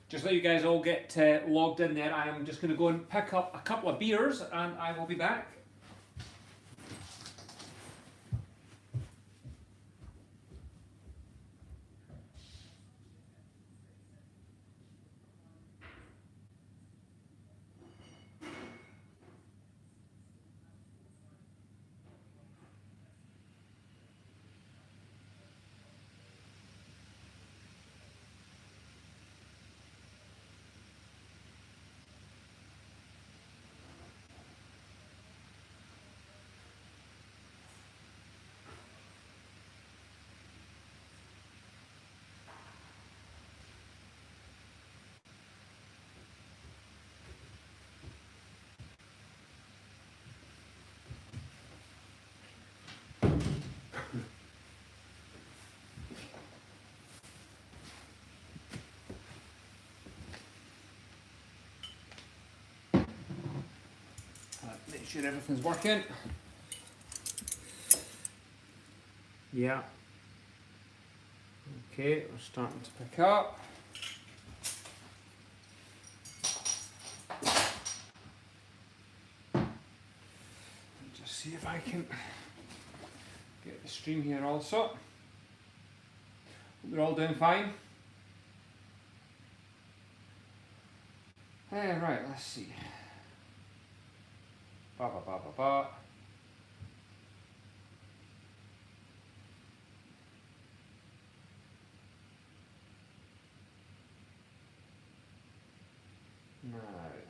just let you guys all get logged in there. I am just going to go and pick up a couple of beers and I will be back. Make sure everything's working. Yeah. Okay, we're starting to pick up. Just see if I can get the stream here also. Hope you're all doing fine. Right, let's see. Ba ba ba ba ba. Right.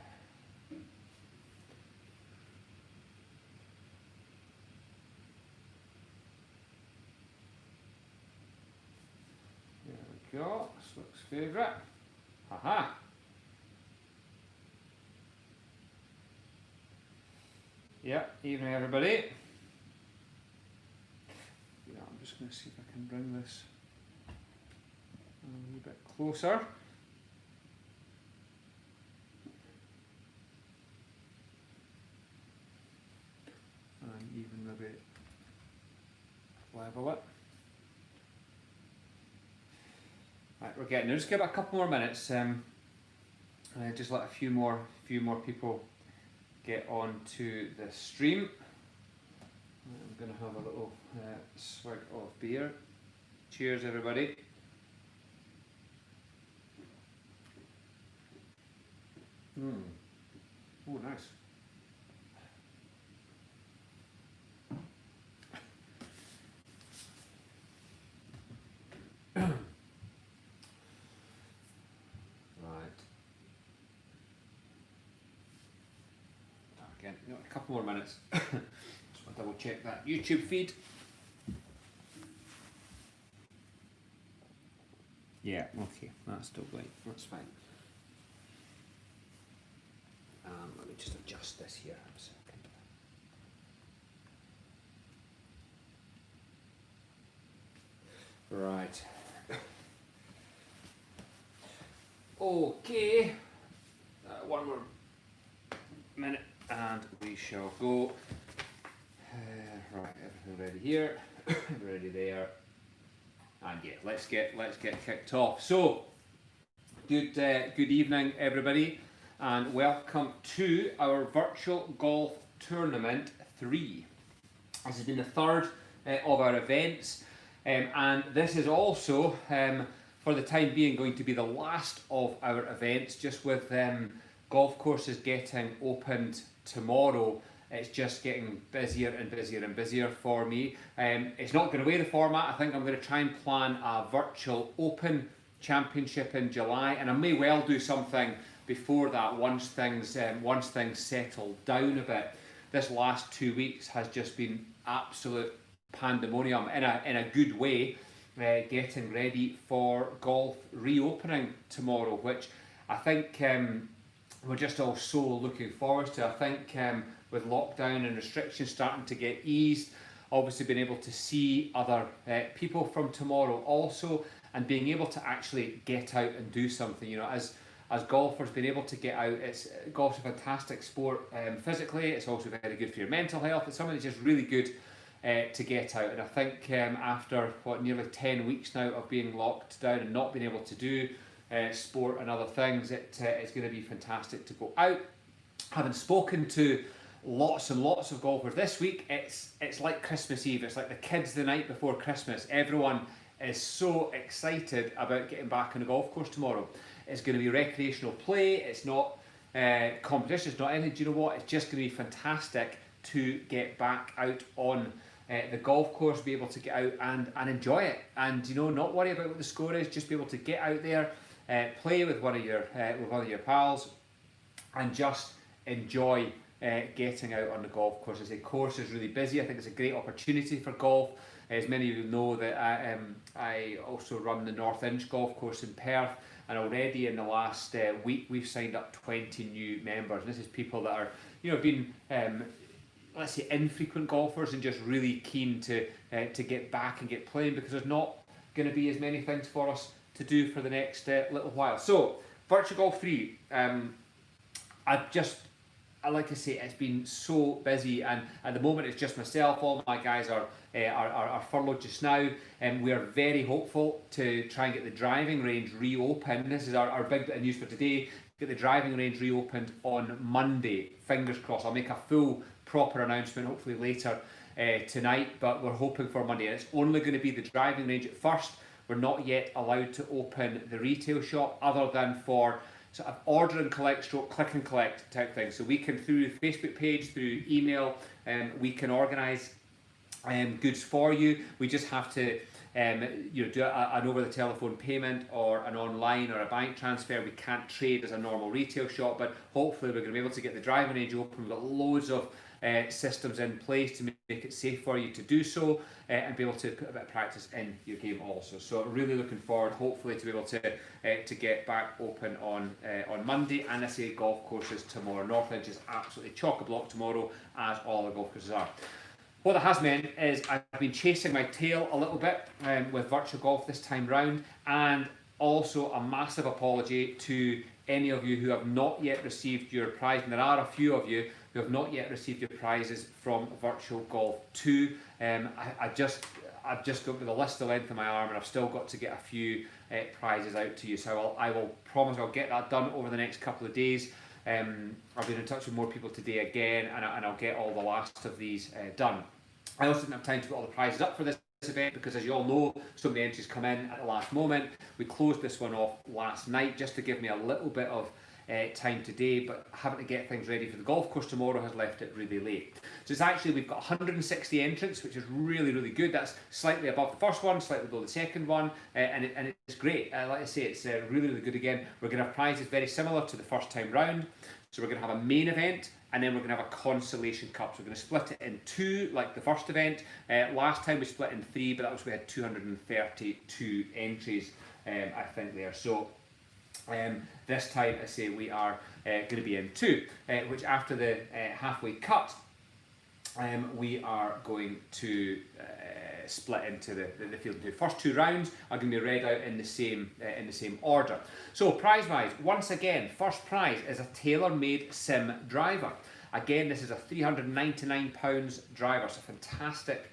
There we go. This looks favourite. Haha. Yeah, evening everybody. Yeah, I'm just going to see if I can bring this a little bit closer. And even maybe level it. Right, we're getting there. Just give it a couple more minutes. Just let a few more people get onto the stream. I'm going to have a little swig of beer. Cheers, everybody. Oh, nice. Again, a couple more minutes. Just want to double check that YouTube feed. Yeah, okay, that's still going. That's fine. Let me just adjust this here a second. Right. Okay. One more minute. And we shall go. Right, everything ready here, ready there, and yeah, let's get kicked off. So, good evening, everybody, and welcome to our virtual golf tournament 3. This has been the third of our events, and this is also, for the time being, going to be the last of our events. Just with golf courses getting opened tomorrow, it's just getting busier and busier and busier for me. It's not going away the format. I think I'm going to try and plan a virtual open championship in July, and I may well do something before that once things settle down a bit. This last 2 weeks has just been absolute pandemonium in a good way, getting ready for golf reopening tomorrow, which I think we're just all so looking forward to. I think with lockdown and restrictions starting to get eased, obviously being able to see other people from tomorrow also, and being able to actually get out and do something. You know, as golfers, being able to get out, golf's a fantastic sport physically. It's also very good for your mental health. It's something that's just really good to get out. And I think after nearly 10 weeks now of being locked down and not being able to do sport and other things, it's going to be fantastic to go out. Having spoken to lots and lots of golfers this week, it's like Christmas Eve. It's like the kids the night before Christmas. Everyone is so excited about getting back on the golf course tomorrow. It's going to be recreational play. It's not competition. It's not anything. Do you know what? It's just going to be fantastic to get back out on the golf course, be able to get out and enjoy it, and not worry about what the score is. Just be able to get out there, play with one of your pals, and just enjoy getting out on the golf course. As the course is really busy. I think it's a great opportunity for golf. As many of you know, that I also run the North Inch golf course in Perth, and already in the last week we've signed up 20 new members. And this is people that are been let's say infrequent golfers and just really keen to get back and get playing, because there's not going to be as many things for us to do for the next little while. So Virtual Golf 3, I like to say it's been so busy, and at the moment it's just myself. All my guys are furloughed just now, and we are very hopeful to try and get the driving range reopened. This is our big bit of news for today. Get the driving range reopened on Monday. Fingers crossed. I'll make a full proper announcement hopefully later tonight, but we're hoping for Monday. And it's only going to be the driving range at first. We're not yet allowed to open the retail shop other than for sort of order and collect, stroke click and collect type thing. So we can, through the Facebook page, through email, we can organise goods for you. We just have to do an over the telephone payment or an online or a bank transfer. We can't trade as a normal retail shop, but hopefully we're going to be able to get the driving range open. We've got loads of systems in place to make it safe for you to do so, and be able to put a bit of practice in your game also. So really looking forward, hopefully, to be able to get back open on Monday. And I say golf courses tomorrow. North Inch is absolutely chock-a-block tomorrow, as all the golf courses are. What that has meant is I've been chasing my tail a little bit with virtual golf this time round, and also a massive apology to any of you who have not yet received your prize, and there are a few of you who have not yet received your prizes from Virtual Golf 2. I've just got with a list the length of my arm, and I've still got to get a few prizes out to you. So I will promise I'll get that done over the next couple of days. I've been in touch with more people today again, and I'll get all the last of these done. I also didn't have time to put all the prizes up for this event because, as you all know, so many entries come in at the last moment. We closed this one off last night just to give me a little bit of time today, but having to get things ready for the golf course tomorrow has left it really late. So it's actually, we've got 160 entrants, which is really, really good. That's slightly above the first one, slightly below the second one, and it's great. Like I say, it's really, really good again. We're going to have prizes very similar to the first time round. So we're going to have a main event, and then we're going to have a consolation cup. So we're going to split it in two, like the first event. Last time we split in three, but that was, we had 232 entries, I think, there. So this time, I say, we are going to be in two, which after the halfway cut, we are going to split into the field into. First two rounds are going to be read out in the same order. So prize-wise, once again, first prize is a tailor-made sim driver. Again, this is a £399 driver, so fantastic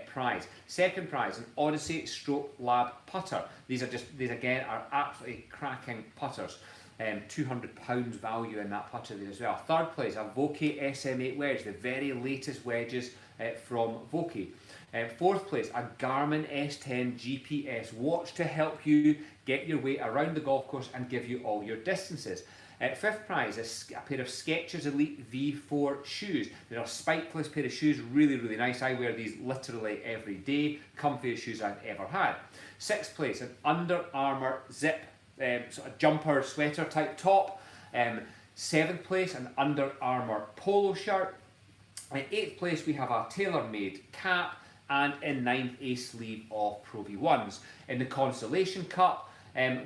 prize. Second prize, an Odyssey Stroke Lab putter. These again are absolutely cracking putters. £200 value in that putter there as well. Third place, a Vokey SM8 wedge, the very latest wedges from Vokey. Fourth place, a Garmin S10 GPS watch to help you get your way around the golf course and give you all your distances. Fifth prize is a pair of Skechers Elite V4 shoes. They're a spikeless pair of shoes, really, really nice. I wear these literally every day. Comfiest shoes I've ever had. Sixth place, an Under Armour Zip sort of jumper sweater type top. Seventh place, an Under Armour polo shirt. In eighth place, we have a tailor-made cap, and in ninth, a sleeve of Pro V1s. In the Consolation Cup,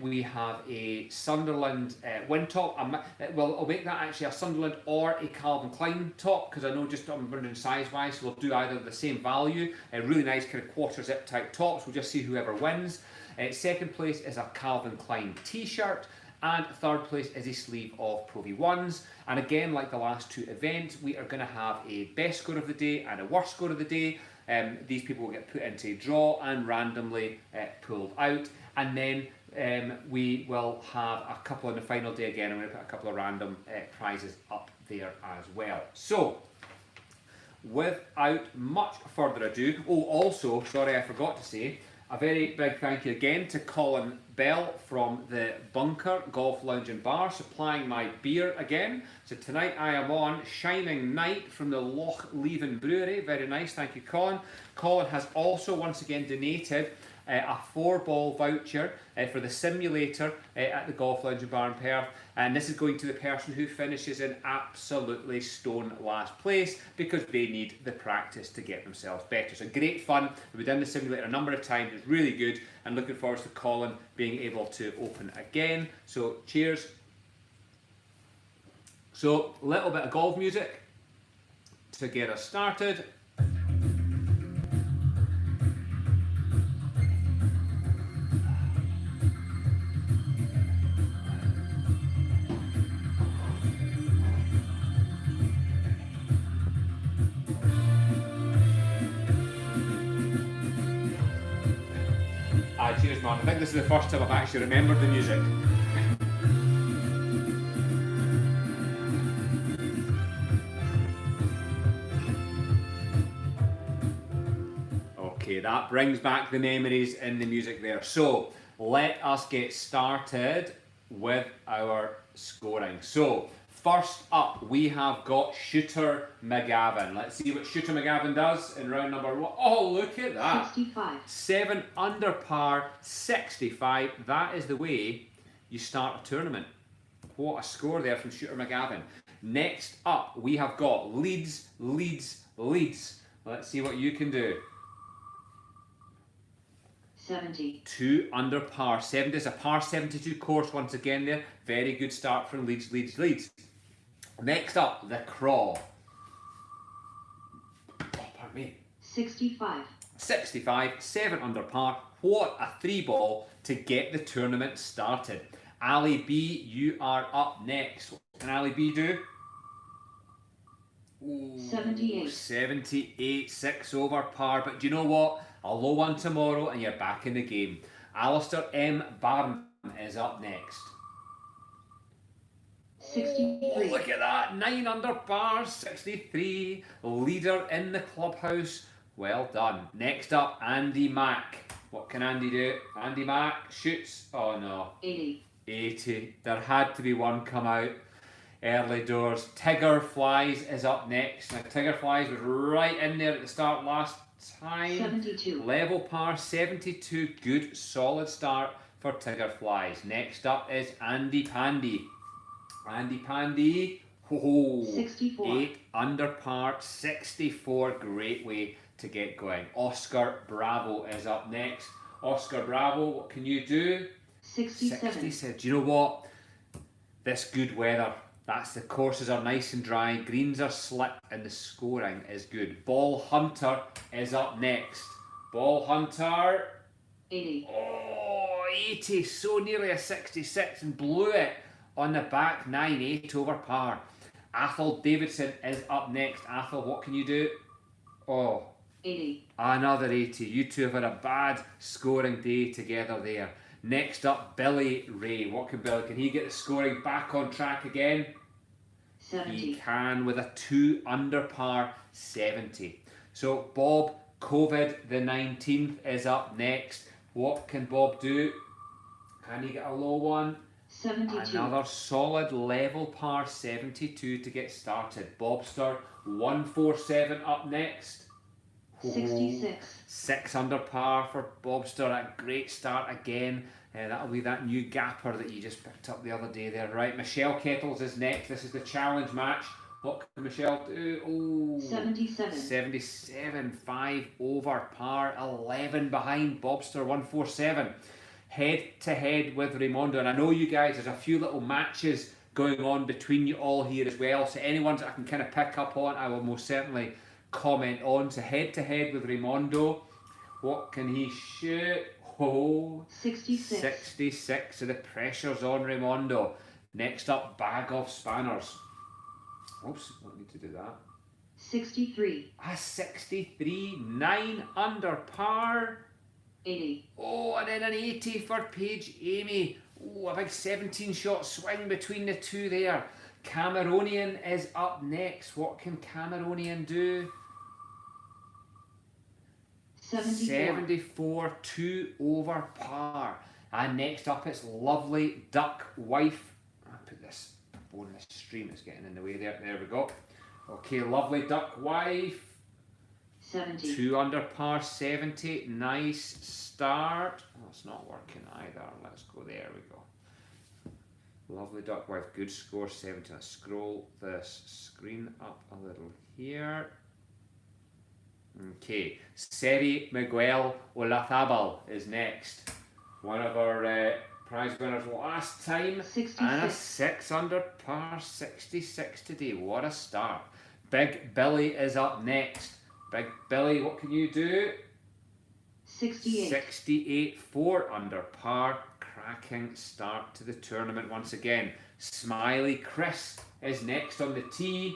we have a Sunderland wind top. Well, I'll make that actually a Sunderland or a Calvin Klein top, because I know just I'm wondering size-wise, so we'll do either the same value. Really nice kind of quarter zip type tops. We'll just see whoever wins. Second place is a Calvin Klein t-shirt, and third place is a sleeve of Pro V1s. And again, like the last two events, we are going to have a best score of the day and a worst score of the day. These people will get put into a draw and randomly pulled out, and then we will have a couple on the final day again. I'm going to put a couple of random prizes up there as well. So, without much further ado, also, sorry, I forgot to say, a very big thank you again to Colin Bell from the Bunker Golf Lounge and Bar, supplying my beer again. So tonight I am on Shining Night from the Loch Leven Brewery. Very nice, thank you, Colin. Colin has also once again donated a 4-ball voucher for the simulator at the Golf Lounge and Bar in Perth, and this is going to the person who finishes in absolutely stone last place, because they need the practice to get themselves better. So great fun. We've done the simulator a number of times. It's really good, and looking forward to Colin being able to open again. So cheers. So a little bit of golf music to get us started. Cheers, man. I think this is the first time I've actually remembered the music. Okay, that brings back the memories in the music there. So, let us get started with our scoring. So, first up, we have got Shooter McGavin. Let's see what Shooter McGavin does in round number 1. Oh, look at that. 65. 7 under par, 65. That is the way you start a tournament. What a score there from Shooter McGavin. Next up, we have got Leeds. Let's see what you can do. 70. 2 under par. 70 is a par 72 course once again there. Very good start from Leeds. Next up, the Craw. Oh, pardon me. 65. 65, 7 under par. What a 3-ball to get the tournament started. Ali B, you are up next. What can Ali B do? Ooh, 78. 78, 6 over par. But do you know what? A low one tomorrow and you're back in the game. Alistair M. Barham is up next. 63. Oh, look at that, 9 under par, 63, leader in the clubhouse. Well done. Next up, Andy Mack. What can Andy do? Andy Mack shoots. Oh no. 80. 80. There had to be one come out early doors. Tigger Flies is up next. Now, Tigger Flies was right in there at the start last time. 72. Level par, 72. Good, solid start for Tigger Flies. Next up is Andy Pandy. Andy Pandy, 64. 8 under par, 64, great way to get going. Oscar Bravo is up next. Oscar Bravo, what can you do? 67. 67. Do you know what? This good weather, the courses are nice and dry, greens are slick, and the scoring is good. Ball Hunter is up next. Ball Hunter, 80. oh, 80, so nearly a 66, and blew it on the back 9, 8 over par. Athol Davidson is up next. Athol, what can you do? Oh, 80. Another 80. You two have had a bad scoring day together there. Next up, Billy Ray. What can Billy? Can he get the scoring back on track again? 70. He can with a 2 under par, 70. So Bob COVID the 19th is up next. What can Bob do? Can he get a low one? 72. Another solid level par, 72 to get started. Bobster 147 up next. 66. 6 under par for Bobster. A great start again. That'll be that new gapper that you just picked up the other day there. Right, Michelle Kettles is next. This is the challenge match. What can Michelle do? Oh, 77. 77, 5 over par, 11 behind Bobster, 147. Head to head with Raimondo, and I know you guys, there's a few little matches going on between you all here as well, so any ones that I can kind of pick up on, I will most certainly comment on. So head to head with Raimondo, what can he shoot? Oh, 66. 66, so the pressure's on Raimondo. Next up, Bag of Spanners. Oops, don't need to do that. 63. A 63, 9 under par. 80. Oh, and then an 80 for Paige Amy. Oh, a big 17-shot swing between the two there. Cameronian is up next. What can Cameronian do? 74, 2 over par. And next up it's Lovely Duck Wife. I'll put this on the stream, it's getting in the way there. There we go. Okay, Lovely Duck Wife. 70. 2 under par, 70. Nice start. Oh, it's not working either. Let's go. There we go. Lovely Duck Wife, good score, 70. Let's scroll this screen up a little here. Okay, Seri Miguel Olazabal is next. One of our prize winners last time. 66. And a 6 under par, 66 today. What a start. Big Billy is up next. Big Billy, what can you do? 68. 68, 4 under par. Cracking start to the tournament once again. Smiley Chris is next on the tee.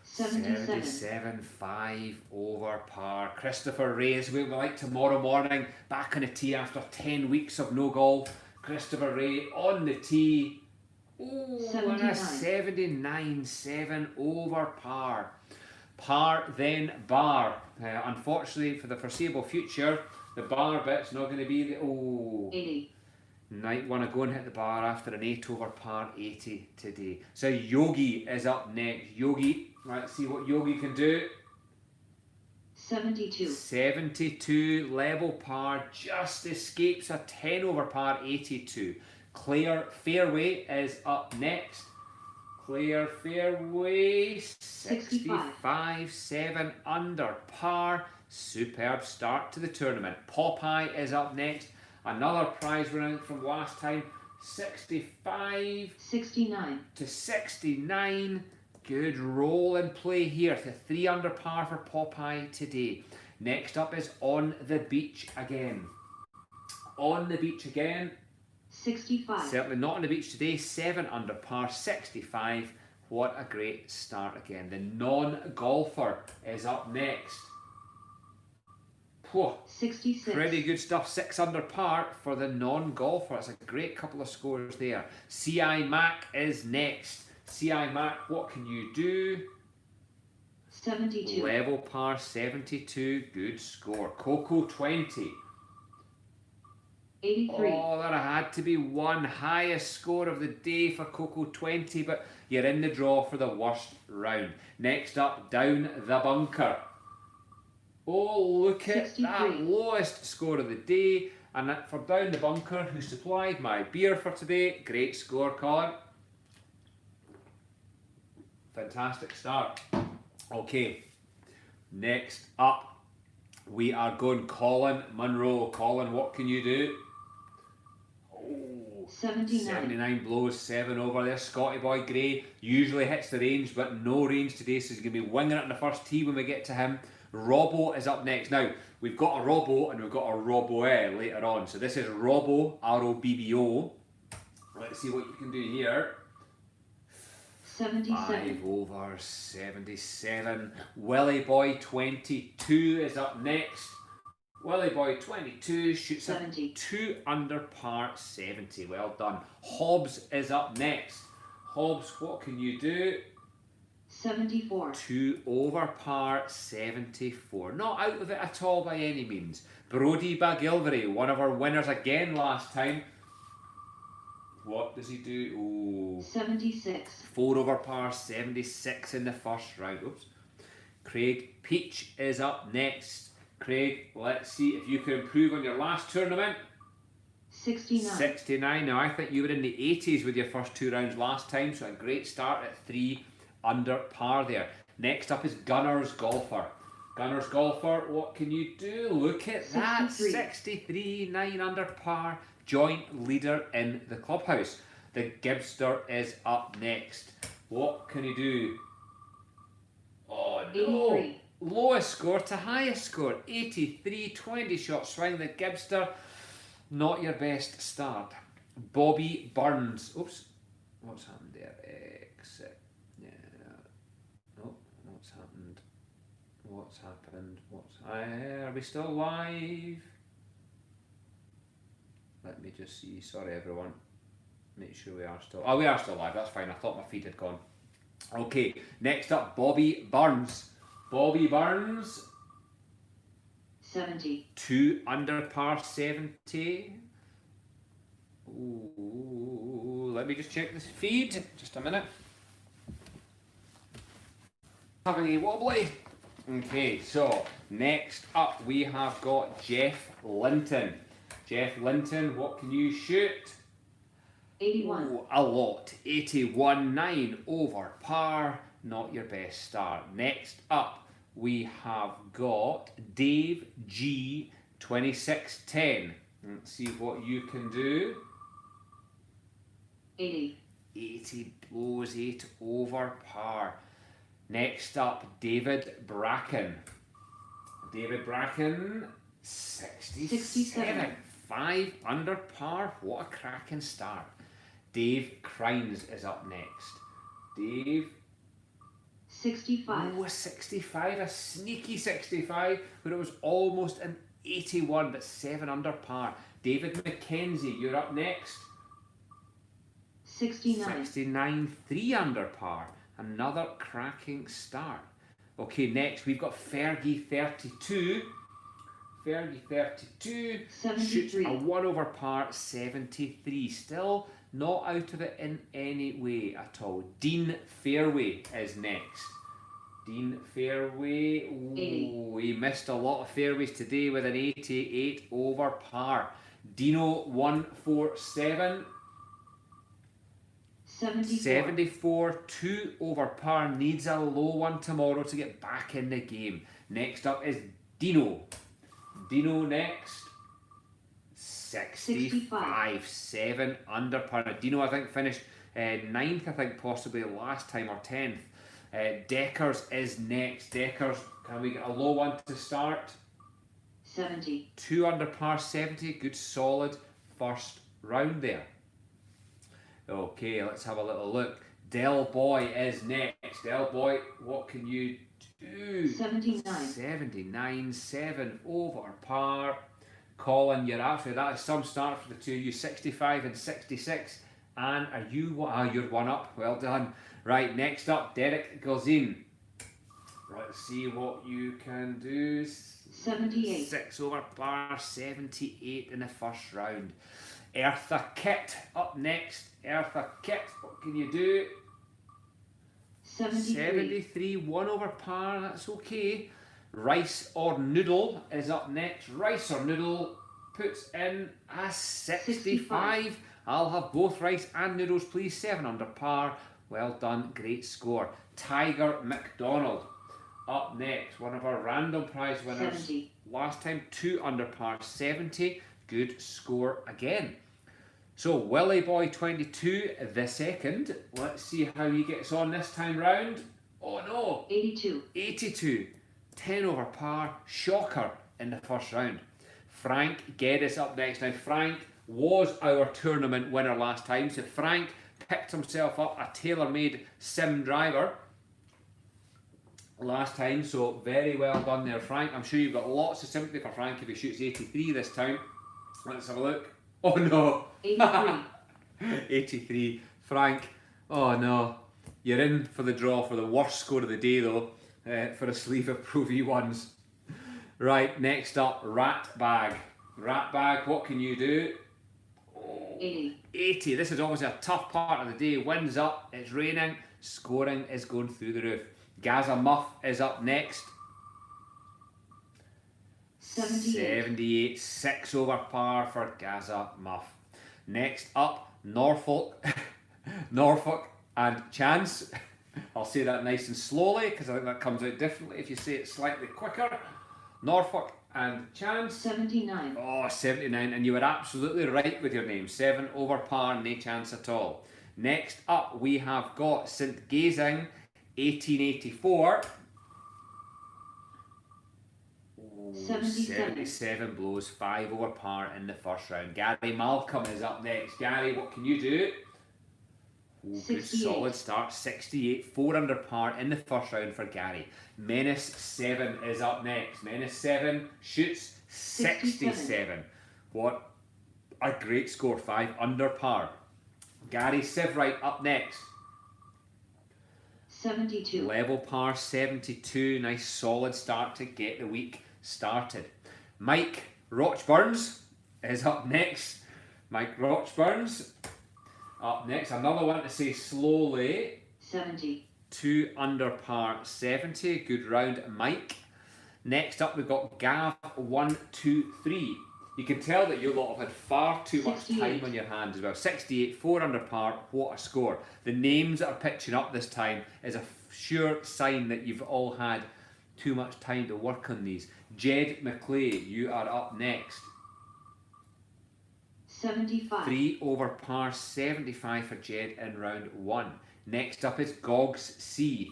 77, 5 over par. Christopher Ray is where we like tomorrow morning. Back on the tee after 10 weeks of no golf. Christopher Ray on the tee. Oh, 79. and a 79, 7 over par. Par then bar. Unfortunately for the foreseeable future, the bar bit's not going to be the 80. Might want to go and hit the bar after an 8 over par 80 today. So Yogi is up next. Yogi, let's see what Yogi can do. 72. 72, level par, just escapes a 10 over par 82. Claire Fairway is up next. Claire Fairway, 65, 7 under par. Superb start to the tournament. Popeye is up next. Another prize winner from last time. 65 69. to 69. Good roll and play here to 3 under par for Popeye today. Next up is On the Beach again. On the Beach again. 65. Certainly not on the beach today. 7 under par, 65. What a great start again. The non-golfer is up next. Whew. 66. Pretty good stuff. 6 under par for the non-golfer. That's a great couple of scores there. CI Mac is next. CI Mac, what can you do? 72. Level par, 72. Good score. Coco 20. 83. Oh, there had to be one highest score of the day for Coco 20, but you're in the draw for the worst round. Next up, Down the Bunker. Oh, look at 63. that lowest score of the day. And that for Down the Bunker, who supplied my beer for today. Great score, Colin. Fantastic start. Okay, next up, we are going Colin Munro. Colin, what can you do? Oh, 79. 79 blows, 7 over there. Scotty Boy Gray usually hits the range, but no range today, so he's going to be winging it on the first tee when we get to him. Robbo is up next. Now, we've got a Robbo and we've got a Robbo later on. So this is Robbo, R-O-B-B-O. Let's see what you can do here. 77. 5 over 77. Willie Boy 22 is up next. Willie Boy 22 shoots 70. a 2 under par 70. Well done. Hobbs is up next. Hobbs, what can you do? 74. 2 over par 74. Not out of it at all by any means. Brody Bagilvery, one of our winners again last time. What does he do? Oh, 76. 4 over par 76 in the first round. Oops. Craig Peach is up next. Craig, let's see if you can improve on your last tournament. 69. 69. Now, I think you were in the 80s with your first 2 rounds last time, so a great start at 3 under par there. Next up is Gunners Golfer. Gunners Golfer, what can you do? Look at that. 63, 9 under par. Joint leader in the clubhouse. The Gibster is up next. What can he do? Oh no! 83. Lowest score to highest score. 83, 20 shot swing. The Gibster, not your best start. Bobby Burns. Oops. What's happened there? Exit. Yeah. Oh, what's happened? What's happened? Are we still live? Let me just see. Sorry, everyone. Make sure we are still. Oh, we are still live. That's fine. I thought my feed had gone. Okay. Next up, Bobby Burns. Bobby Burns. 70. 2 under par 70. Ooh, let me just check this feed. Just a minute. Having a wobbly. Okay, so next up we have got Jeff Linton. Jeff Linton, what can you shoot? 81. Ooh, a lot. 81.9 over par. Not your best start. Next up we have got Dave G. 2610. Let's see what you can do. 80. 80 blows 8 over par. Next up, David Bracken. David Bracken, 67. 5 under par. What a cracking start. Dave Crines is up next. Dave. 65. Oh, a 65. A sneaky 65, but it was almost an 81, but 7 under par. David McKenzie, you're up next. 69. 69, 3 under par. Another cracking start. Okay, next we've got Fergie 32. Fergie 32 shoots 73. a 1 over par, 73. Still not out of it in any way at all. Dean Fairway is next. Dean Fairway, ooh, he missed a lot of fairways today with an 88 over par. Dino 147. 74. 74, 2 over par, needs a low one tomorrow to get back in the game. Next up is Dino. Dino next. 65, 7 under par. Now, Dino, I think, finished 9th, I think, possibly last time, or 10th. Deckers is next. Deckers, can we get a low one to start? 70. 2 under par, 70. Good, solid first round there. Okay, let's have a little look. Del Boy is next. Del Boy, what can you do? 79. 79, 7 over par. Colin, you're after that is some start for the two of you. 65 and 66. And are you you're one up. Well done. Right, next up, Derek Gilzine. Let's see what you can do. 78. 6 over par, 78 in the first round. Eartha Kitt up next. Eartha Kitt, what can you do? 73. 73, 1 over par, that's okay. Rice or Noodle is up next. Rice or Noodle puts in a 65. I'll have both Rice and Noodles, please. 7 under par. Well done, great score. Tiger McDonald up next. One of our random prize winners. 70. Last time, 2 under par, 70. Good score again. So, Willie Boy 22, the second. Let's see how he gets on this time round. Oh no! 82. 82. 10 over par. Shocker in the first round. Frank Geddes up next. Now, Frank was our tournament winner last time. So, Frank picked himself up a tailor-made sim driver last time. So, very well done there, Frank. I'm sure you've got lots of sympathy for Frank if he shoots 83 this time. Let's have a look. Oh no! 83. 83. Frank, oh no. You're in for the draw for the worst score of the day though, for a sleeve of Pro V1s. Right, next up, Rat Bag. Rat Bag, what can you do? Oh, 80. 80. This is obviously a tough part of the day. Wind's up, it's raining, scoring is going through the roof. Gaza Muff is up next. 78, 6 over par for Gaza Muff. Next up, Norfolk and Chance. I'll say that nice and slowly because I think that comes out differently if you say it slightly quicker. Norfolk and Chance. 79. Oh, 79, and you were absolutely right with your name. 7 over par, no chance at all. Next up, we have got St. Gazing, 1884. 77 blows, 5 over par in the first round. Gary Malcolm is up next. Gary, what can you do? Good 68. solid start. 68, 4 under par in the first round for Gary. Menace 7 is up next. Menace 7 shoots 67. What a great score. 5 under par. Gary Sivrite up next. 72. Level par 72. Nice solid start to get the week started. Mike Rochburns is up next. Mike Rochburns up next. Another one to say slowly. 70. 2 under par 70. Good round, Mike. Next up, we've got Gav 123. You can tell that you lot have had far too much 68. time on your hands as well. 68, 4 under par. What a score. The names that are pitching up this time is a sure sign that you've all had too much time to work on these. Jed McClay, you are up next. 75. 3 over par 75 for Jed in round 1. Next up is Gogs C.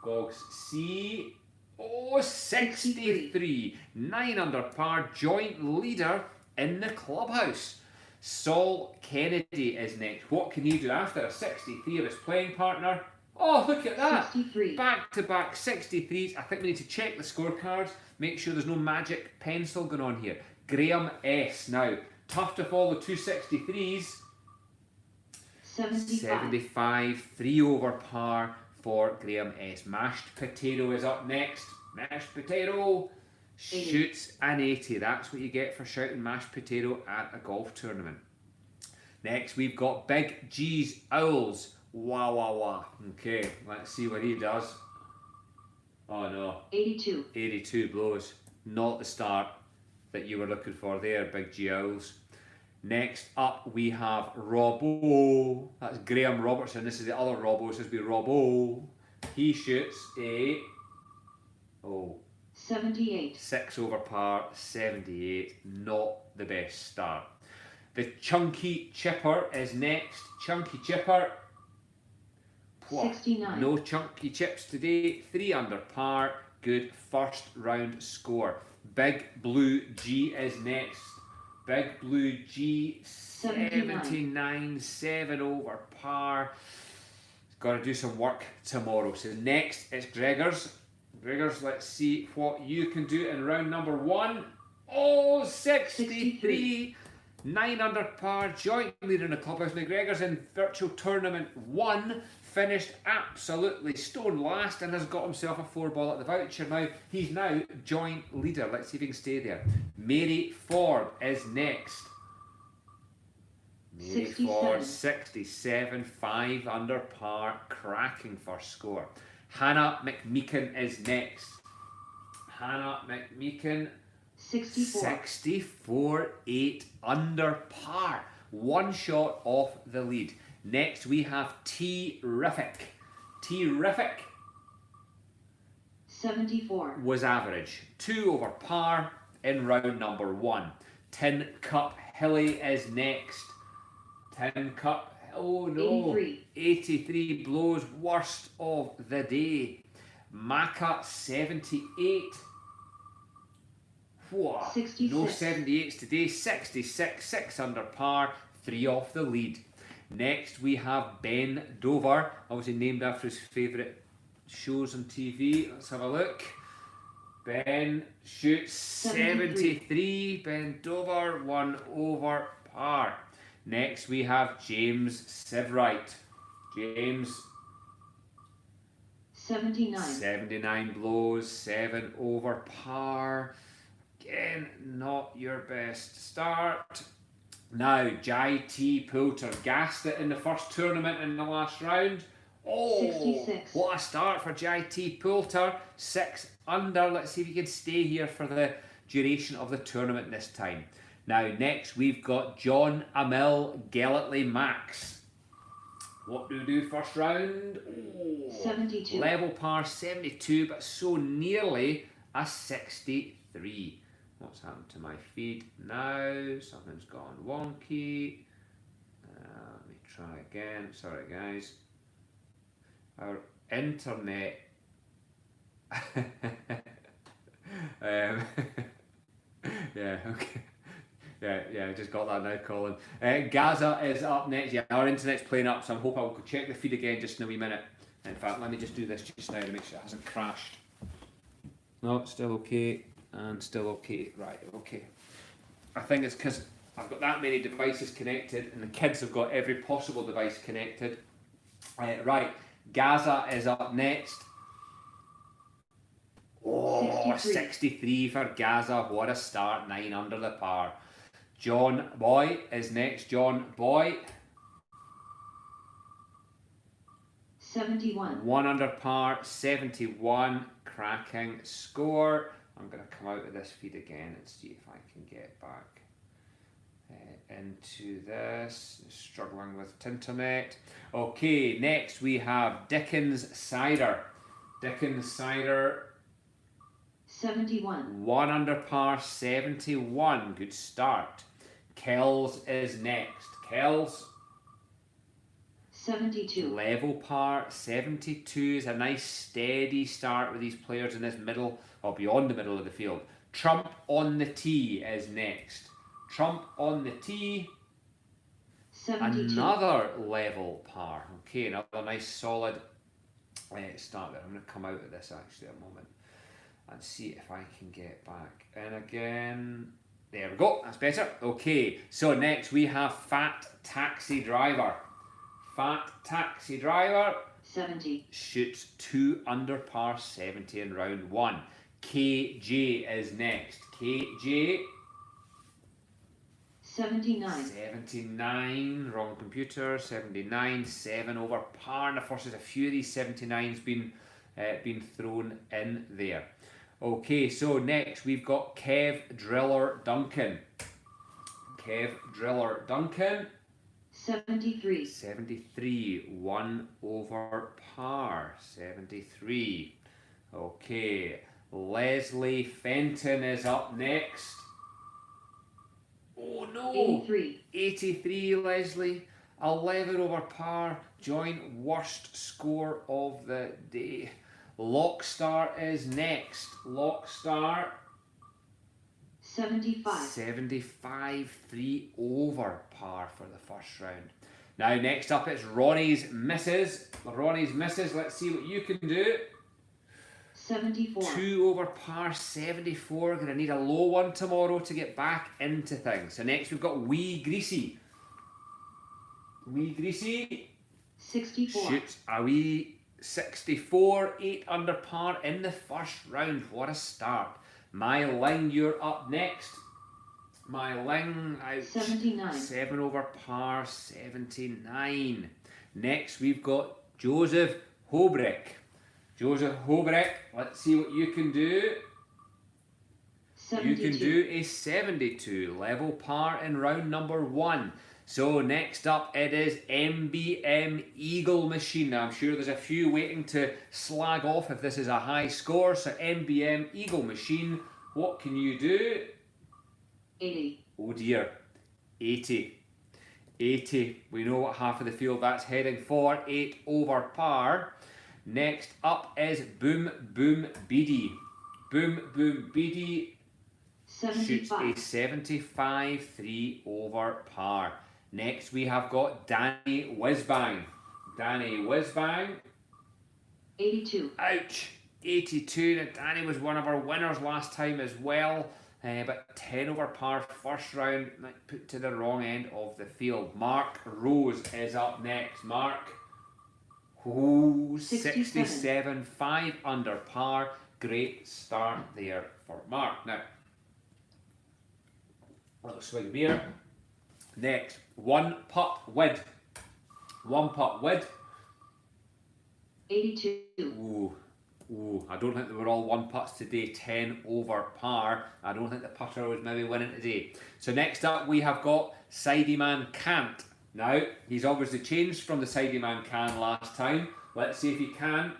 Gogs C. Oh, 63. 9 under par, joint leader in the clubhouse. Saul Kennedy is next. What can he do after a 63 of his playing partner? Oh, look at that. 63. Back-to-back 63s. I think we need to check the scorecards, make sure there's no magic pencil going on here. Graham S. Now, tough to follow 2 63s. 75, 3 over par for Graham S. Mashed Potato is up next. Mashed Potato shoots an 80. That's what you get for shouting Mashed Potato at a golf tournament. Next, we've got Big G's Owls. Wah, wah, wah. Okay, let's see what he does. Oh no. 82. 82 blows. Not the start that you were looking for there, Big G Owls. Next up, we have Robbo. That's Graham Robertson. This is the other Robbo. This will be Robbo. He shoots a 78. 6 over par, 78. Not the best start. The Chunky Chipper is next. Chunky Chipper. 69. No chunky chips today. 3 under par. Good first round score. Big Blue G is next. Big Blue G, 79, 7 over par. Got to do some work tomorrow. So next it's Gregors. Gregors, let's see what you can do in round number 1. Oh, 63. 9 under par, joint leader in the clubhouse. McGregor's in virtual tournament 1. Finished absolutely stone last and has got himself a 4-ball at the voucher now. He's now joint leader. Let's see if he can stay there. Mary Ford is next. Mary 67. Ford, 67, 5 under par, cracking first score. Hannah McMeekin is next. Hannah McMeekin, 64. 64, 8 under par. 1 shot off the lead. Next we have T-Riffic. T-Riffic 74. was average. 2 over par in round number 1. Tin Cup Hilly is next. Tin Cup, oh no. 83. 83 blows, worst of the day. Maca 78. Whoa, 66. no 78s today. 66, 6 under par, 3 off the lead. Next we have Ben Dover, obviously named after his favourite shows on TV. Let's have a look. Ben shoots 73. Ben Dover, 1 over par. Next we have James Sivrite. James 79. 79 blows, 7 over par. Again, not your best start. Now, Jai T. Poulter gassed it in the first tournament in the last round. Oh, 66. What a start for Jai T. Poulter. 6 under. Let's see if he can stay here for the duration of the tournament this time. Now, next we've got John Amel Gellatley Max. What do we do first round? 72. Level par 72, but so nearly a 63. What's happened to my feed now? Something's gone wonky. Let me try again. Sorry, guys. Our internet. Yeah, okay. Yeah, I just got that now, Colin. Gaza is up next. Yeah, our internet's playing up, so I'm hoping I'll check the feed again just in a wee minute. In fact, let me just do this just now to make sure it hasn't crashed. No, it's still okay, and still okay. Right, okay. I think it's because I've got that many devices connected, and the kids have got every possible device connected. Right, Gaza is up next. Oh, 63 for Gaza. What a start. 9 under the par. John Boy is next. John Boy. 71. 1 under par. 71. Cracking score. I'm going to come out of this feed again and see if I can get back into this. Struggling with internet. Okay, next we have Dickens Cider. Dickens Cider. 71. 1 under par, 71. Good start. Kells is next. Kells. 72. Level par, 72 is a nice steady start with these players in this middle, or beyond the middle of the field. Trump on the tee is next. Trump on the tee. 72. Another level par. Okay, another nice solid start there. I'm going to come out of this actually a moment and see if I can get back in again. There we go, that's better. Okay, so next we have Fat Taxi Driver. Fat Taxi Driver 70. shoots 2 under par, 70 in round 1. KJ is next. KJ 79. 79, wrong computer. 79, 7 over par. And of course, there's a few of these 79s been thrown in there. Okay, so next we've got Kev Driller Duncan. Kev Driller Duncan. 73. 73, 1 over par. 73. Okay, Leslie Fenton is up next. Oh no! 83. 83, Leslie. 11 over par. Joint worst score of the day. Lockstar is next. Lockstar. 75. 75, 3 over par for the first round. Now next up it's Ronnie's Misses. Ronnie's Misses, let's see what you can do. 74. 2 over par, 74. Gonna need a low one tomorrow to get back into things. So next we've got Wee Greasy. Wee Greasy 64. shoots a wee 64, 8 under par in the first round. What a start. My Ling, you're up next. My Ling, ouch. 79. 7 over par, 79. Next we've got Joseph Hobrick. Joseph Hobrick, let's see what you can do. 72. You can do a 72, level par in round number 1. So next up it is MBM Eagle Machine. Now I'm sure there's a few waiting to slag off if this is a high score. So MBM Eagle Machine, what can you do? 80. Oh dear, 80. 80, we know what half of the field that's heading for, 8 over par. Next up is Boom Boom Beady. Boom Boom Beady shoots 75. a 75, 3 over par. Next we have got Danny Whizbang. Danny Whizbang. 82. Ouch. 82. Now Danny was one of our winners last time as well. But 10 over par first round, put to the wrong end of the field. Mark Rose is up next. Mark. Ooh, 67, 5 under par. Great start there for Mark. Now, a little swig of beer. Next, One Putt Wid. One Putt Wid. 82. Ooh, I don't think they were all one putts today. 10 over par. I don't think the putter was maybe winning today. So next up we have got Sidey Man Can't. Now, he's obviously changed from the Sidey Man Can last time. Let's see if he can.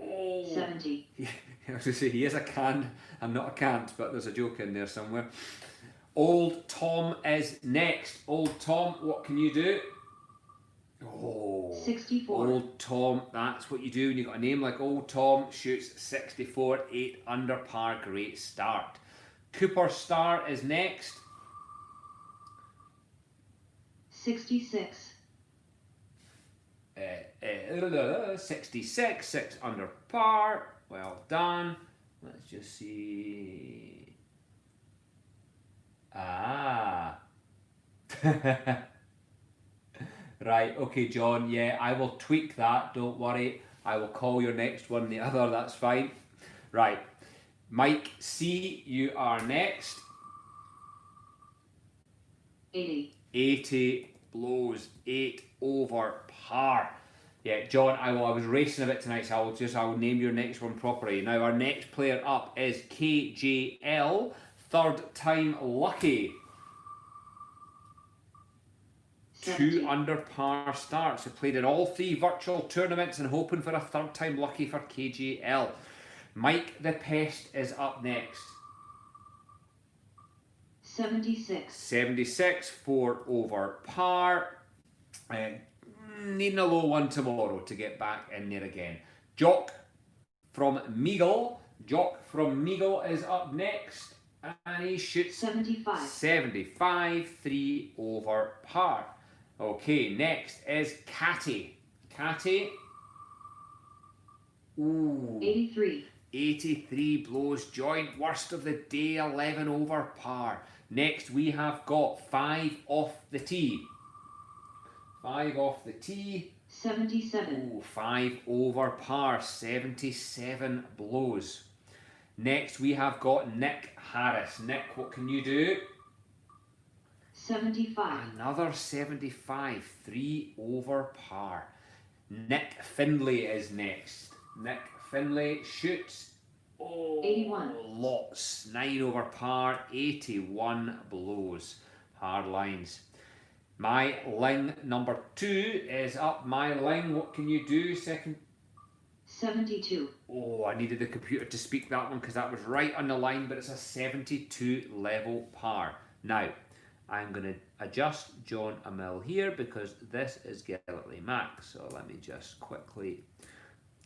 Oh. 70. I was going to say he is a can and not a can't, but there's a joke in there somewhere. Old Tom is next. Old Tom, what can you do? Oh, 64. Old Tom, that's what you do when you've got a name like Old Tom. Shoots 64, 8 under par, great start. Cooper Star is next. 66. 66, 6 under par. Well done. Let's just see. Ah. Right, okay, John. Yeah, I will tweak that. Don't worry. I will call your next one the other. That's fine. Right. Mike C, you are next. 80. 80 blows, 8 over par. Yeah, John, I was racing a bit tonight, so I will name your next one properly. Now, our next player up is KJL, third time lucky. 70. 2 under par starts. He played in all 3 virtual tournaments and hoping for a third time lucky for KJL. Mike the Pest is up next. 76. 76, 4 over par. Needing a low one tomorrow to get back in there again. Jock from Meagle. Jock from Meagle is up next. And he shoots 75. 75, 3 over par. Okay, next is Catty. Catty. Ooh. 83. 83 blows joint, worst of the day, 11 over par. Next we have got 5 off the tee. 5 off the tee. 77. Ooh, 5 over par, 77 blows. Next we have got Nick Harris. Nick, what can you do? 75. Another 75, 3 over par. Nick Findlay is next. Nick Finlay shoots 81. Lots, 9 over par, 81 blows. Hard lines. My Ling number 2 is up. My Ling, what can you do? Second. 72. Oh, I needed the computer to speak that one because that was right on the line, but it's a 72 level par. Now, I'm going to adjust John a mil here because this is Gallantly Max. So let me just quickly,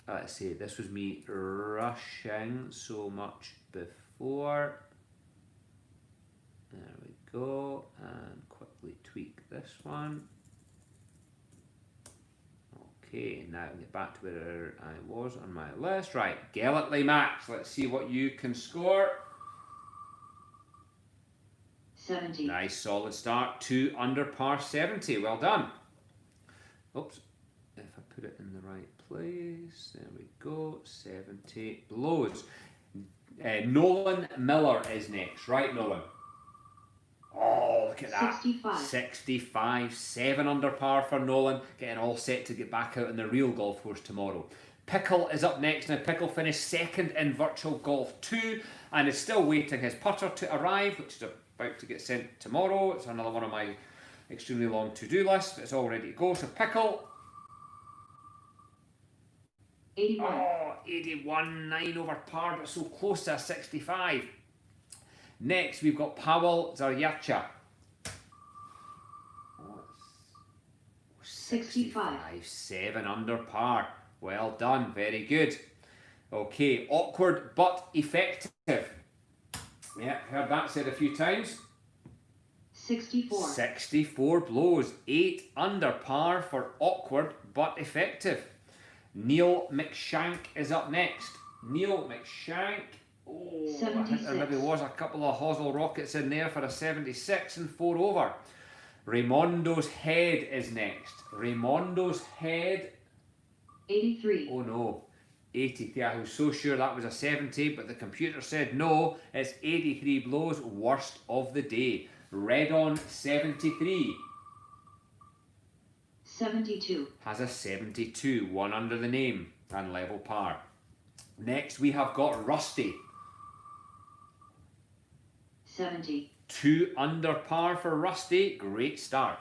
let's see, this was me rushing so much before. There we go, and quickly tweak this one. Okay, now get back to where I was on my list. Right, Gallantly Max, let's see what you can score. 70. Nice solid start, 2 under par 70, well done. Oops, if I put it in the right place, there we go, 70 blows. Nolan Miller is next, right Nolan? Oh, look at that. 65. 65, 7 under par for Nolan, getting all set to get back out in the real golf course tomorrow. Pickle is up next. Now Pickle finished second in Virtual Golf 2 and is still waiting his putter to arrive, which is about to get sent tomorrow. It's another one of my extremely long to-do lists, but it's all ready to go. So Pickle. 81. Oh, 81, 9 over par, but so close to a 65. Next, we've got Pavel Zaryacha. 65. 7 under par. Well done, very good. Okay, awkward but effective. Yeah, heard that said a few times. 64. 64 blows, 8 under par for awkward but effective. Neil McShank is up next. Neil McShank. Oh, I think 76. there maybe was a couple of hosel rockets in there for a 76 and 4 over. Raimondo's Head is next. Raimondo's Head. 83. Oh no, 83. I was so sure that was a 70, but the computer said no, it's 83 blows, worst of the day. Red on 73. 72. Has a 72, 1 under the name, and level par. Next we have got Rusty. 70. 2 under par for Rusty, great start.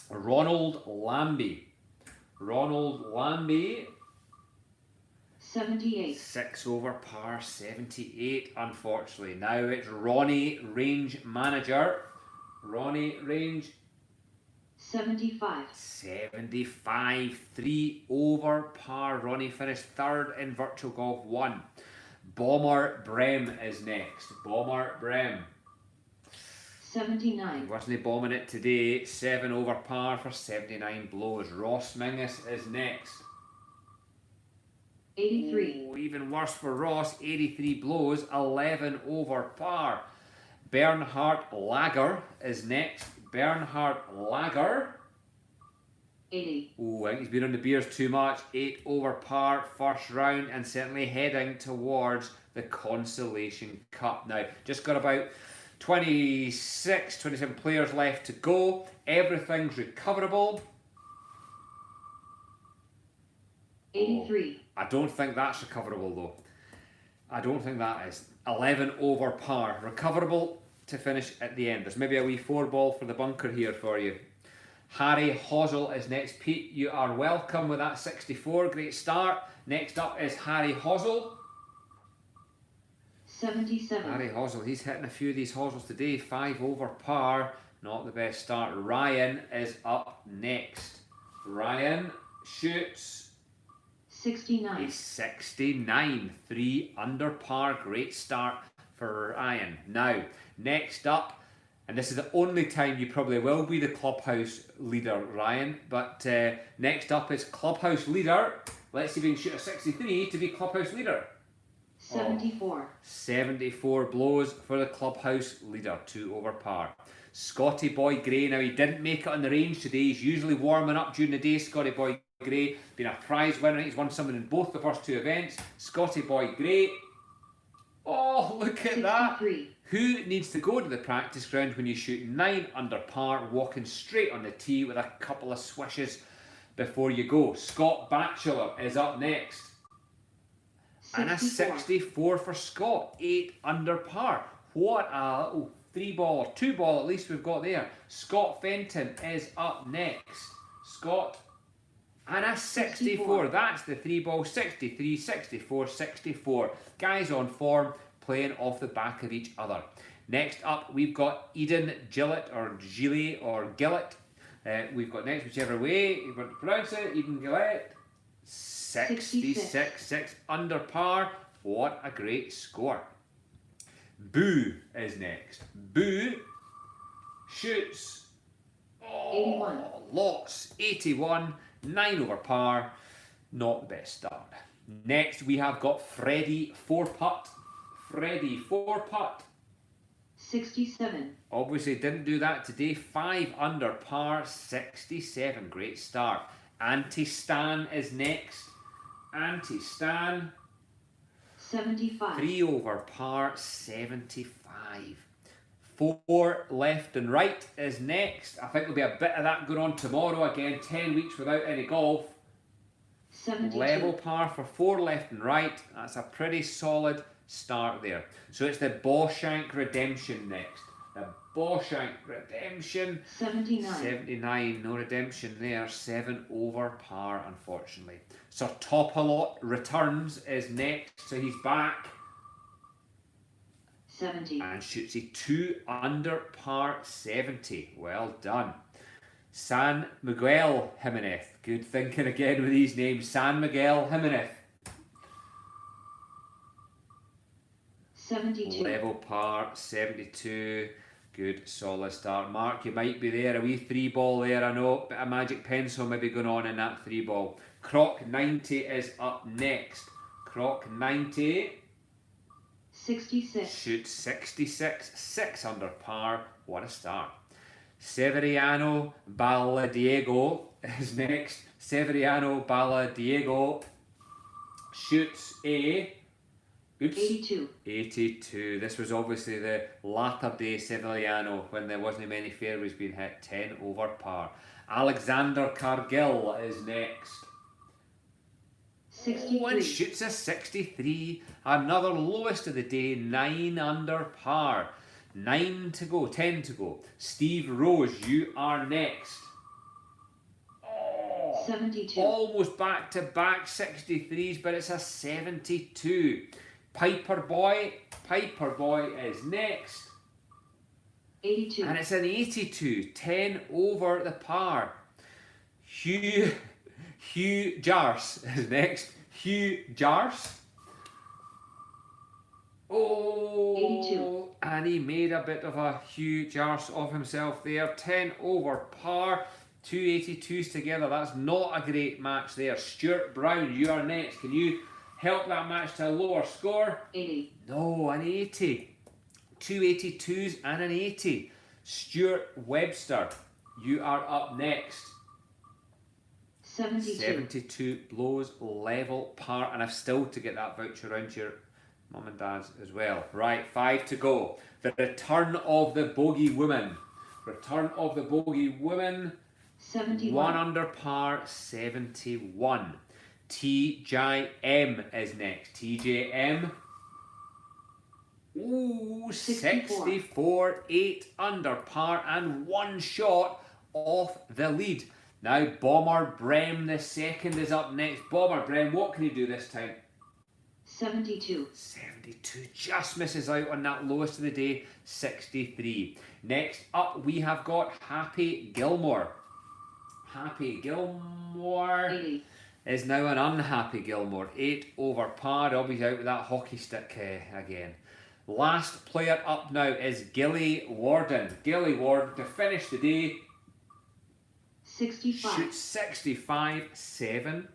Ronald Lambie. Ronald Lambie. 78. 6 over par, 78 unfortunately. Now it's Ronnie Range Manager. Ronnie Range. 75. 75, 3 over par. Ronnie finished third in Virtual Golf 1. Bomber Brem is next. Bomber Brem. 79. Wasn't he bombing it today? 7 over par for 79 blows. Ross Mingus is next. 83. Oh, even worse for Ross, 83 blows, 11 over par. Bernhard Lager is next. Bernhard Lager. 80. Oh, I think he's been on the beers too much. 8 over par, first round, and certainly heading towards the Consolation Cup. Now, just got about 26, 27 players left to go. Everything's recoverable. 83. I don't think that's recoverable though. I don't think that is. 11 over par. Recoverable to finish at the end. There's maybe a wee 4-ball for the bunker here for you. Harry Hosel is next. Pete, you are welcome with that 64. Great start. Next up is Harry Hosel. 77. Harry Hosel, he's hitting a few of these Hosels today. 5 over par. Not the best start. Ryan is up next. Ryan shoots 69. a 69. 3 under par. Great start for Ryan. Now, next up, and this is the only time you probably will be the Clubhouse Leader, Ryan, but next up is Clubhouse Leader. Let's see if we can shoot a 63 to be Clubhouse Leader. 74. 74 blows for the Clubhouse Leader, 2 over par. Scotty Boy Gray, now he didn't make it on the range today. He's usually warming up during the day. Scotty Boy Gray, been a prize winner. He's won something in both the first 2 events. Scotty Boy Gray. Oh, look at 63. that. Who needs to go to the practice ground when you shoot 9 under par, walking straight on the tee with a couple of swishes before you go? Scott Batchelor is up next. 64. And a 64 for Scott, 8 under par. What a 3-ball, 2-ball at least we've got there. Scott Fenton is up next. Scott, and a 64. That's the 3-ball, 63, 64, 64. Guys on form, playing off the back of each other. Next up, we've got Eden Gillett, or Gillet, or Gillett. We've got next, whichever way you want to pronounce it, Eden Gillett. 66, 6 under par. What a great score. Boo is next. Boo shoots 81. Lots. 81, 9 over par. Not the best start. Next, we have got Freddie 4-putt. Freddie 4-putt. 67. Obviously didn't do that today. 5 under par, 67. Great start. Anti-Stan is next. Anti-Stan. 75. 3 over par, 75. 4 left and right is next. I think there'll be a bit of that going on tomorrow. Again, 10 weeks without any golf. 72. Level par for 4 left and right. That's a pretty solid start there. So it's the Boshank Redemption next. The Boshank Redemption. 79. 79, no redemption there. 7 over par, unfortunately. Sir Topalot Returns is next, so he's back. 70. And shoots a 2 under par, 70. Well done. San Miguel Jimenez. Good thinking again with these names. San Miguel Jimenez. 72. Level par, 72. Good, solid start. Mark, you might be there. A wee 3-ball there, I know. Bit of magic pencil maybe going on in that 3-ball. Croc 90 is up next. Croc 90. 66. Shoots 66. 6 under par. What a start. Severiano Baladiego is next. Severiano Baladiego shoots a... Oops. 82. 82. This was obviously the latter day Severiano when there wasn't many fairways being hit. 10 over par. Alexander Cargill is next. 63. And shoots a 63. Another lowest of the day. 9 under par. 9 to go. 10 to go. Steve Rose, you are next. 72. Almost back to back 63s, but it's a 72. Piper Boy is next. 82. And it's an 82. 10 over the par. Hugh Jars is next. Hugh Jars. Oh, 82. and he made a bit of a huge arse of himself there. 10 over par. 282s together. That's not a great match there. Stuart Brown, you are next. Can you help that match to a lower score? 80. No, an 80. 282s and an 80. Stuart Webster, you are up next. 72. 72 blows level par, and I've still to get that voucher around to your mum and dad's as well. Right, 5 to go. The return of the bogey woman. Return of the bogey woman. 71. 1 under par, 71. TJM is next. TJM. Ooh, 64. 8 under par and 1 shot off the lead. Now Bomber Brem the second is up next. Bomber Brem, what can he do this time? 72. 72, just misses out on that lowest of the day, 63. Next up we have got Happy Gilmore. Happy Gilmore 80. is now an unhappy Gilmore. 8 over par, he'll be out with that hockey stick again. Last player up now is Gilly Warden. Gilly Warden to finish the day. 65. Shoots 65, 7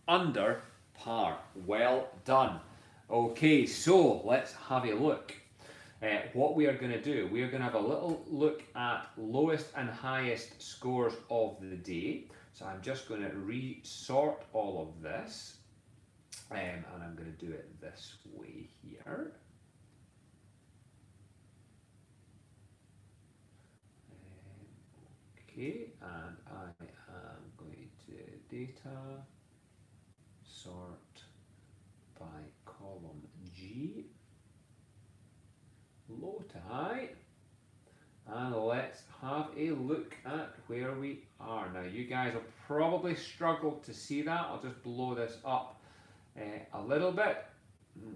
under par. Well done. Okay, so let's have a look. What we are going to do, we are going to have a little look at lowest and highest scores of the day. So I'm just going to resort all of this, and I'm going to do it this way here. Okay, and I am going to data sort by column G, low to high, and let's have a look at where we are. Now you guys will probably struggle to see that. I'll just blow this up a little bit.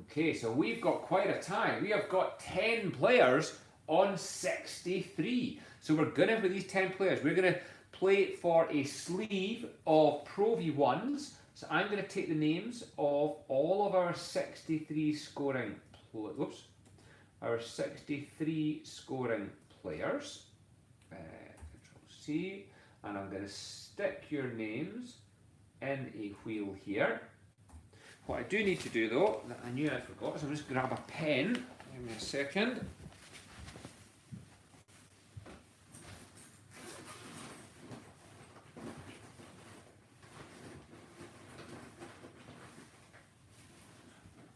Okay, so we've got quite a tie. We have got 10 players on 63. So we're going to, with these 10 players, we're going to play for a sleeve of Pro V1s. So I'm going to take the names of all of our 63 scoring, our 63 scoring players. Control C, and I'm going to stick your names in a wheel here. What I do need to do though, that I knew I forgot, is I'm just grab a pen. Give me a second.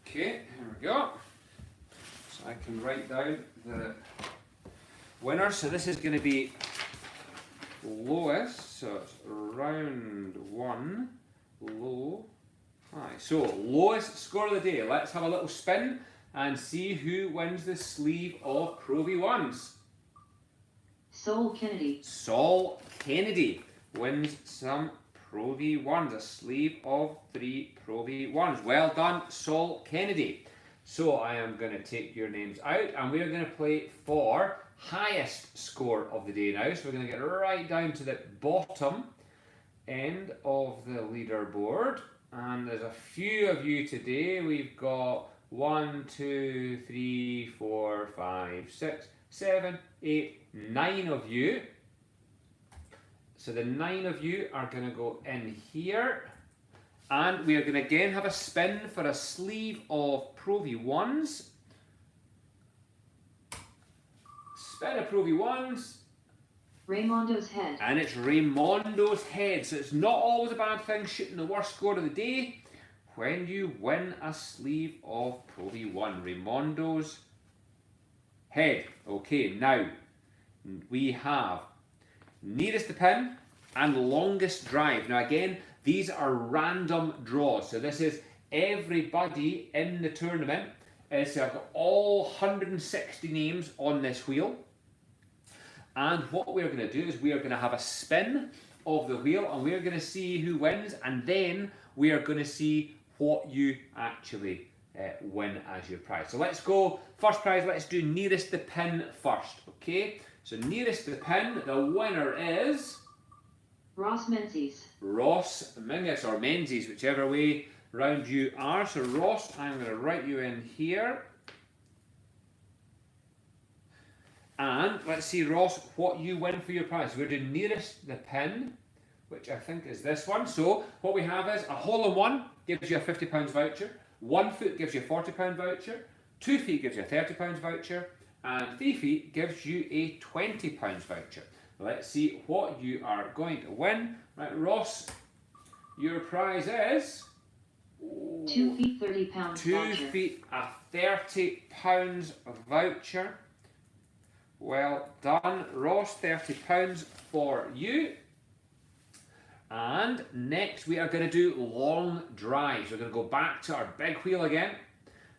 Okay, here we go. So I can write down the winner. So this is going to be lowest. So it's round 1, low, high. So lowest score of the day. Let's have a little spin and see who wins the sleeve of Pro V1s. Saul Kennedy. Saul Kennedy wins some Pro V1s, a sleeve of 3 Pro V1s. Well done, Saul Kennedy. So I am going to take your names out and we're going to play for highest score of the day now. So we're going to get right down to the bottom end of the leaderboard. And there's a few of you today. We've got 1, 2, 3, 4, 5, 6, 7, 8, 9 of you. So the 9 of you are going to go in here, and we are going to again have a spin for a sleeve of Pro V1s. Spin of Pro V1s. Raimondo's head. And it's Raimondo's head. So it's not always a bad thing shooting the worst score of the day when you win a sleeve of Pro V1. Raimondo's head. Okay, now we have nearest the pin and longest drive. Now again, these are random draws. So this is everybody in the tournament. So I've got all 160 names on this wheel. And what we're going to do is we are going to have a spin of the wheel and we're going to see who wins, and then we are going to see what you actually win as your prize. So let's go, first prize, let's do nearest the pin first, okay? So nearest the pin, the winner is Ross Menzies. Ross Mingus, or Menzies, whichever way round you are. So Ross, I'm going to write you in here. And let's see, Ross, what you win for your prize. We're doing nearest the pin, which I think is this one. So what we have is a hole in one gives you a £50 voucher, 1 foot gives you a £40 voucher, 2 feet gives you a £30 voucher, and 3 feet gives you a £20 voucher. Let's see what you are going to win. Right, Ross, your prize is 2 feet, £30 2 voucher. feet, a £30 voucher. Well done, Ross, £30 for you. And next we are going to do long drives. We're going to go back to our big wheel again.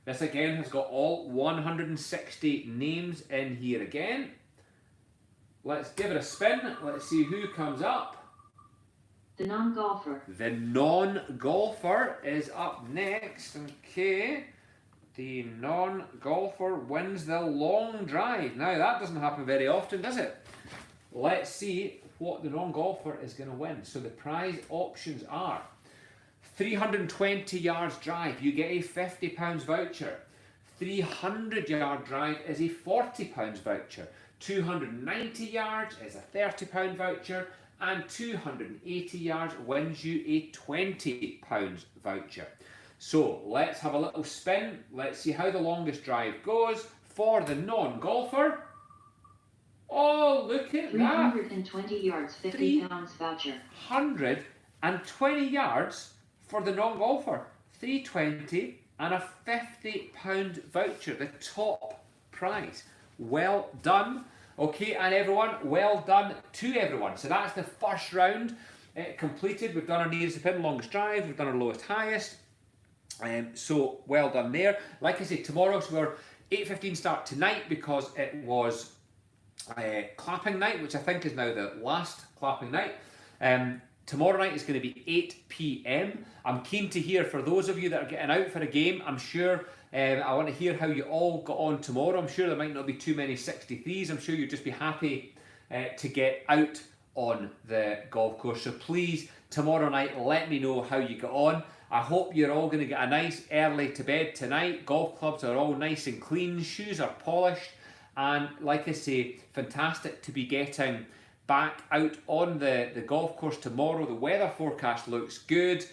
This again has got all 160 names in here again. Let's give it a spin. Let's see who comes up. The non-golfer. The non-golfer is up next. Okay. The non-golfer wins the long drive. Now that doesn't happen very often, does it? Let's see what the non-golfer is going to win. So the prize options are 320 yards drive, you get a £50 voucher. 300 yard drive is a £40 voucher. 290 yards is a £30 voucher. And 280 yards wins you a £20 voucher. So let's have a little spin. Let's see how the longest drive goes for the non-golfer. Oh, look at 320 yards, £50 voucher. 120 yards for the non-golfer. 320 and a £50 voucher, the top prize. Well done. Okay, and everyone, well done to everyone. So that's the first round completed. We've done our nearest the pin, longest drive. We've done our lowest, highest. So well done there. Like I said, tomorrow, so we're 8:15 start tonight because it was clapping night, which I think is now the last clapping night. Tomorrow night is going to be 8 p.m. I'm keen to hear for those of you that are getting out for a game. I'm sure I want to hear how you all got on tomorrow. I'm sure there might not be too many 63s. I'm sure you'll just be happy to get out on the golf course. So please, tomorrow night, let me know how you got on. I hope you're all going to get a nice early to bed tonight. Golf clubs are all nice and clean. Shoes are polished. And like I say, fantastic to be getting back out on the golf course tomorrow. The weather forecast looks good.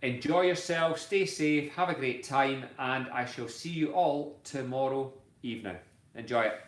Enjoy yourself, stay safe, have a great time, and I shall see you all tomorrow evening. Enjoy it.